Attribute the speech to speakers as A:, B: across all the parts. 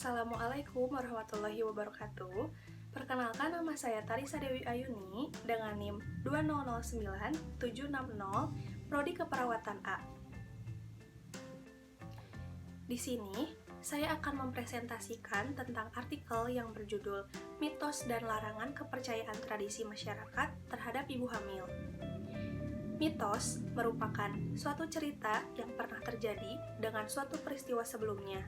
A: Assalamualaikum warahmatullahi wabarakatuh. Perkenalkan, nama saya Tarisa Dewi Ayuni dengan NIM 2009760 Prodi Keperawatan A. Di sini, saya akan mempresentasikan tentang artikel yang berjudul Mitos dan Larangan Kepercayaan Tradisi Masyarakat Terhadap Ibu Hamil. Mitos merupakan suatu cerita yang pernah terjadi dengan suatu peristiwa sebelumnya.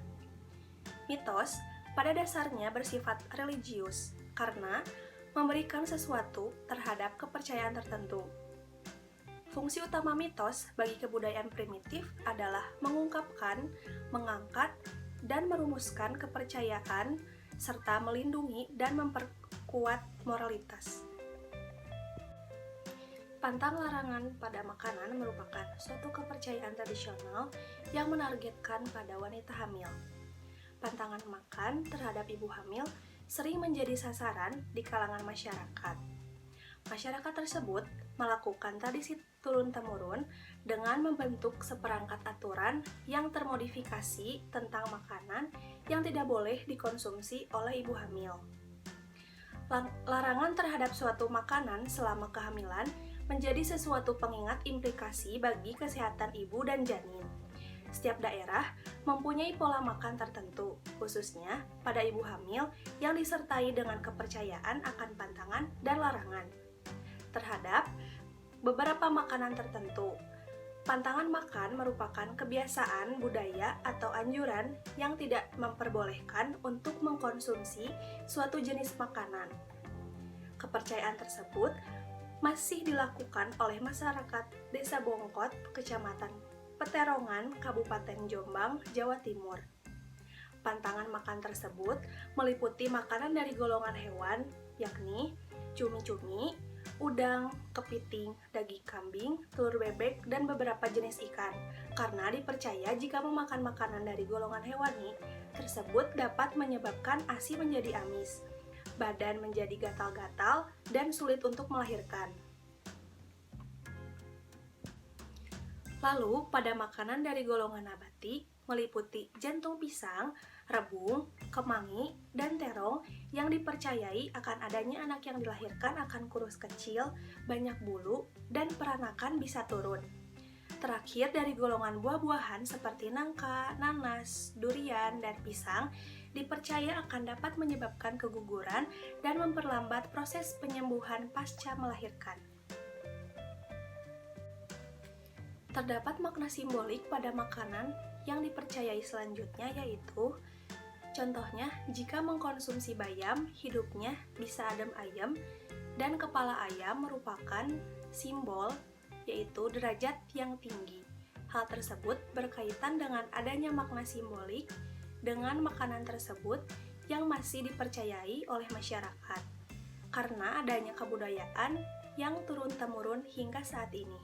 A: Mitos pada dasarnya bersifat religius karena memberikan sesuatu terhadap kepercayaan tertentu. Fungsi utama mitos bagi kebudayaan primitif adalah mengungkapkan, mengangkat, dan merumuskan kepercayaan serta melindungi dan memperkuat moralitas. Pantang larangan pada makanan merupakan suatu kepercayaan tradisional yang menargetkan pada wanita hamil. Pantangan makan terhadap ibu hamil sering menjadi sasaran di kalangan masyarakat. Masyarakat tersebut melakukan tradisi turun-temurun dengan membentuk seperangkat aturan yang termodifikasi tentang makanan yang tidak boleh dikonsumsi oleh ibu hamil. Larangan terhadap suatu makanan selama kehamilan menjadi sesuatu pengingat implikasi bagi kesehatan ibu dan janin. Setiap daerah mempunyai pola makan tertentu, khususnya pada ibu hamil yang disertai dengan kepercayaan akan pantangan dan larangan terhadap beberapa makanan tertentu. Pantangan makan merupakan kebiasaan budaya atau anjuran yang tidak memperbolehkan untuk mengkonsumsi suatu jenis makanan. Kepercayaan tersebut masih dilakukan oleh masyarakat Desa Bongkot, Kecamatan Peterongan, Kabupaten Jombang, Jawa Timur. Pantangan makan tersebut meliputi makanan dari golongan hewan, yakni cumi-cumi, udang, kepiting, daging kambing, telur bebek, dan beberapa jenis ikan. Karena dipercaya jika memakan makanan dari golongan hewani tersebut dapat menyebabkan ASI menjadi amis, badan menjadi gatal-gatal, dan sulit untuk melahirkan. Lalu, pada makanan dari golongan nabati meliputi jantung pisang, rebung, kemangi, dan terong yang dipercayai akan adanya anak yang dilahirkan akan kurus kecil, banyak bulu, dan peranakan bisa turun. Terakhir, dari golongan buah-buahan seperti nangka, nanas, durian, dan pisang dipercaya akan dapat menyebabkan keguguran dan memperlambat proses penyembuhan pasca melahirkan. Terdapat makna simbolik pada makanan yang dipercayai selanjutnya, yaitu contohnya, jika mengkonsumsi bayam, hidupnya bisa adem ayem, dan kepala ayam merupakan simbol yaitu derajat yang tinggi. Hal tersebut berkaitan dengan adanya makna simbolik dengan makanan tersebut yang masih dipercayai oleh masyarakat karena adanya kebudayaan yang turun-temurun hingga saat ini.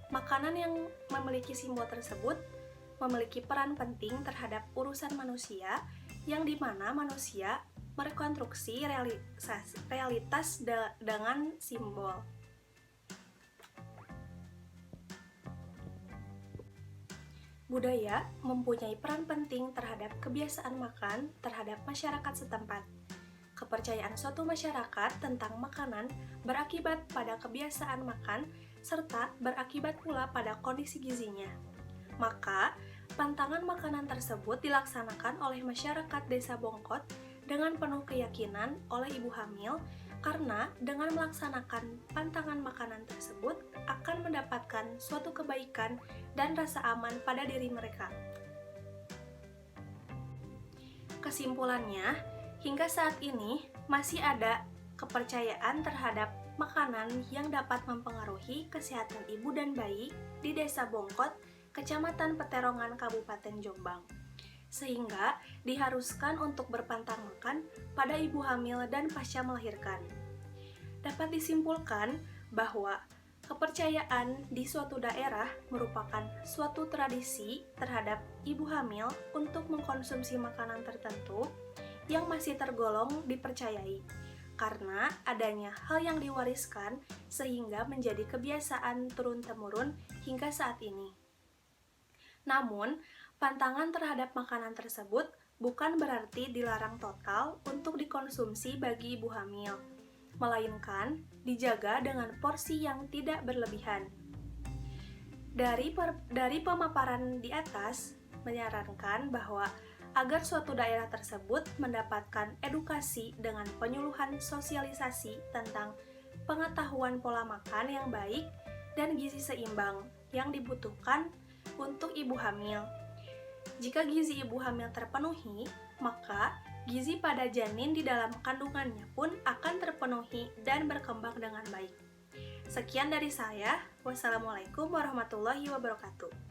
A: Makanan yang memiliki simbol tersebut memiliki peran penting terhadap urusan manusia, yang dimana manusia merekonstruksi realitas dengan simbol. Budaya mempunyai peran penting terhadap kebiasaan makan terhadap masyarakat setempat. Kepercayaan suatu masyarakat tentang makanan berakibat pada kebiasaan makan serta berakibat pula pada kondisi gizinya. Maka, pantangan makanan tersebut dilaksanakan oleh masyarakat Desa Bongkot dengan penuh keyakinan oleh ibu hamil karena dengan melaksanakan pantangan makanan tersebut akan mendapatkan suatu kebaikan dan rasa aman pada diri mereka. Kesimpulannya, hingga saat ini masih ada kepercayaan terhadap makanan yang dapat mempengaruhi kesehatan ibu dan bayi di Desa Bongkot, Kecamatan Peterongan, Kabupaten Jombang, sehingga diharuskan untuk berpantang makan pada ibu hamil dan pasca melahirkan. Dapat disimpulkan bahwa kepercayaan di suatu daerah merupakan suatu tradisi terhadap ibu hamil untuk mengkonsumsi makanan tertentu yang masih tergolong dipercayai, karena adanya hal yang diwariskan sehingga menjadi kebiasaan turun-temurun hingga saat ini. Namun, Pantangan terhadap makanan tersebut bukan berarti dilarang total untuk dikonsumsi bagi ibu hamil, melainkan dijaga dengan porsi yang tidak berlebihan. Dari pemaparan di atas, menyarankan bahwa agar suatu daerah tersebut mendapatkan edukasi dengan penyuluhan sosialisasi tentang pengetahuan pola makan yang baik dan gizi seimbang yang dibutuhkan untuk ibu hamil. Jika gizi ibu hamil terpenuhi, maka gizi pada janin di dalam kandungannya pun akan terpenuhi dan berkembang dengan baik. Sekian dari saya. Wassalamualaikum warahmatullahi wabarakatuh.